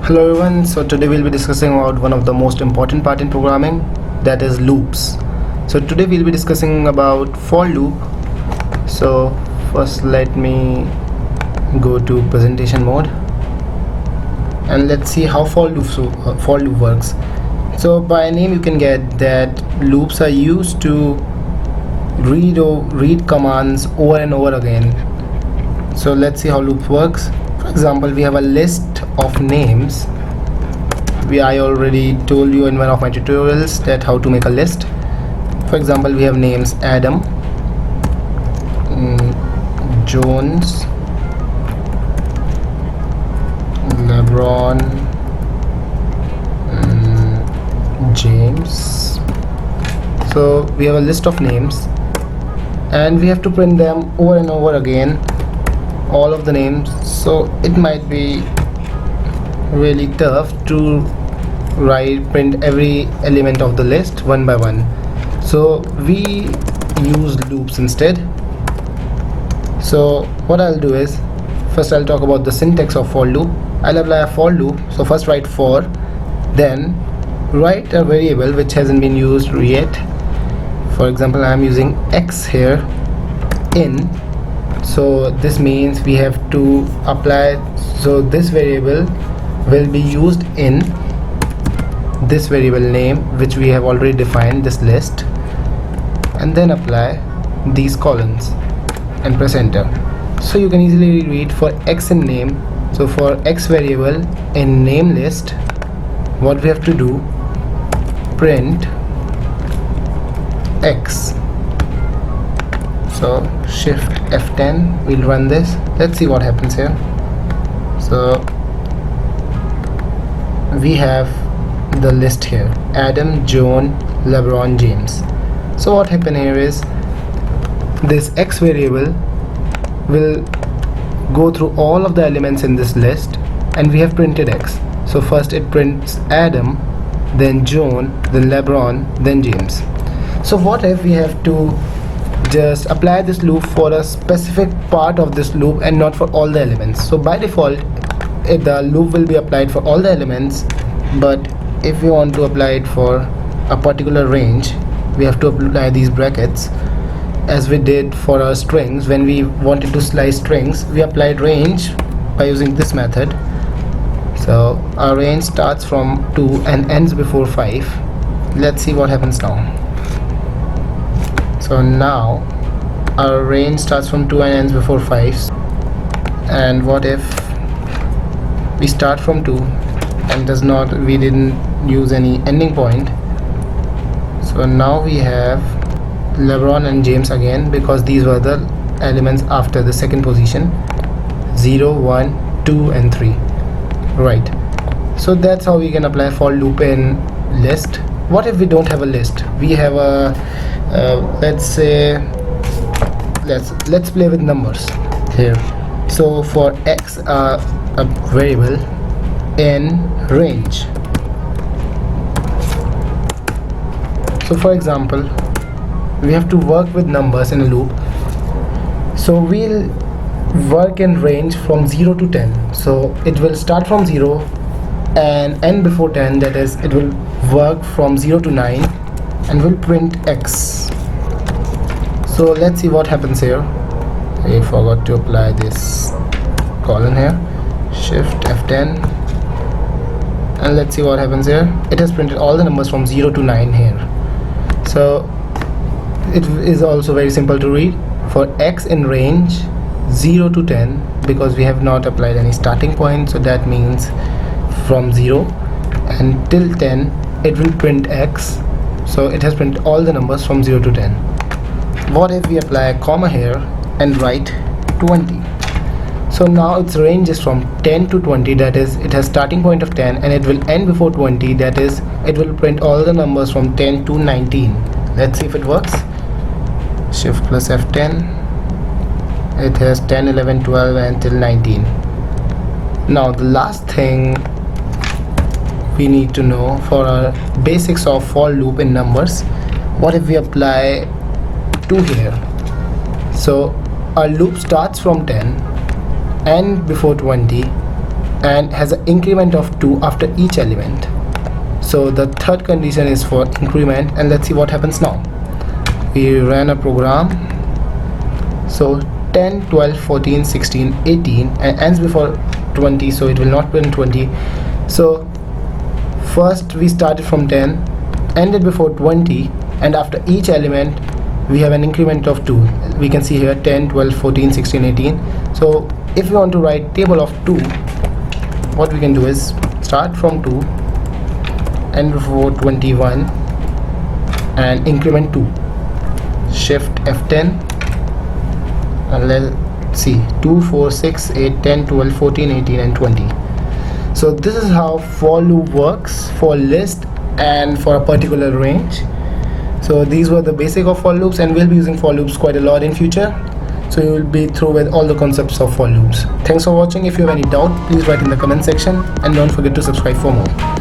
Hello everyone, so today we'll be discussing about one of the most important part in programming, that is loops. So today we'll be discussing about for loop. So first let me go to presentation mode and let's see how for loop works. So by name you can get that loops are used to read commands over and over again. So let's see how loop works. For example, we have a list of names. I already told you in one of my tutorials that how to make a list. For example, we have names Adam, Jones, LeBron, James. So we have a list of names and we have to print them over and over again, all of the names. So it might be really tough to print every element of the list one by one. So we use loops instead. So what I'll do is, first I'll talk about the syntax of for loop. I'll apply a for loop. So first write for, then write a variable which hasn't been used yet. For example, I'm using x here in. So this means we have to apply, so this variable will be used in this variable name which we have already defined, this list, and then apply these colons and press enter. So you can easily read for x in name. So for x variable in name list, what we have to do, print x. So shift F10, we'll run this. Let's see what happens here. So we have the list here: Adam, John, LeBron, James. So what happened here is, this x variable will go through all of the elements in this list and we have printed x. So first it prints Adam, then John, then LeBron, then James. So what if we have to just apply this loop for a specific part of this loop and not for all the elements? So by default the loop will be applied for all the elements, but if we want to apply it for a particular range, we have to apply these brackets, as we did for our strings. When we wanted to slice strings, we applied range by using this method. So our range starts from 2 and ends before 5. Let's see what happens now. So now our range starts from 2 and ends before 5. And what if we start from 2 and we didn't use any ending point? So now we have LeBron and James again, because these were the elements after the second position: 0, 1, 2 and 3. Right. So that's how we can apply for loop in list. What if we don't have a list? We have a let's say, let's play with numbers here. So for x, a variable in range. So for example, we have to work with numbers in a loop. So we'll work in range from 0 to 10. So it will start from 0 and end before 10, that is, it will work from 0 to 9 and will print x. So let's see what happens here. I forgot to apply this colon here. Shift F10, and let's see what happens here. It has printed all the numbers from 0 to 9 here. So it is also very simple to read. For x in range 0 to 10, because we have not applied any starting point, so that means from 0 until 10 it will print x. So it has printed all the numbers from 0 to 10. What if we apply a comma here and write 20? So now its range is from 10 to 20, that is, it has starting point of 10 and it will end before 20, that is, it will print all the numbers from 10 to 19. Let's see if it works. Shift plus F10. It has 10, 11, 12 until 19. Now the last thing we need to know for our basics of for loop in numbers, what if we apply 2 here? So our loop starts from 10 and before 20 and has an increment of 2 after each element. So the third condition is for increment, and let's see what happens now. We ran a program. So 10, 12, 14, 16, 18 and ends before 20, so it will not print 20. So first we started from 10, ended before 20, and after each element we have an increment of 2. We can see here 10, 12, 14, 16, 18. So if we want to write table of 2, what we can do is start from 2, end before 21 and increment 2. Shift F10 and let's see 2, 4, 6, 8, 10, 12, 14, 18 and 20. So this is how for loop works for list and for a particular range. So these were the basic of for loops, and we'll be using for loops quite a lot in future. So you will be through with all the concepts of for loops. Thanks for watching. If you have any doubt, please write in the comment section and don't forget to subscribe for more.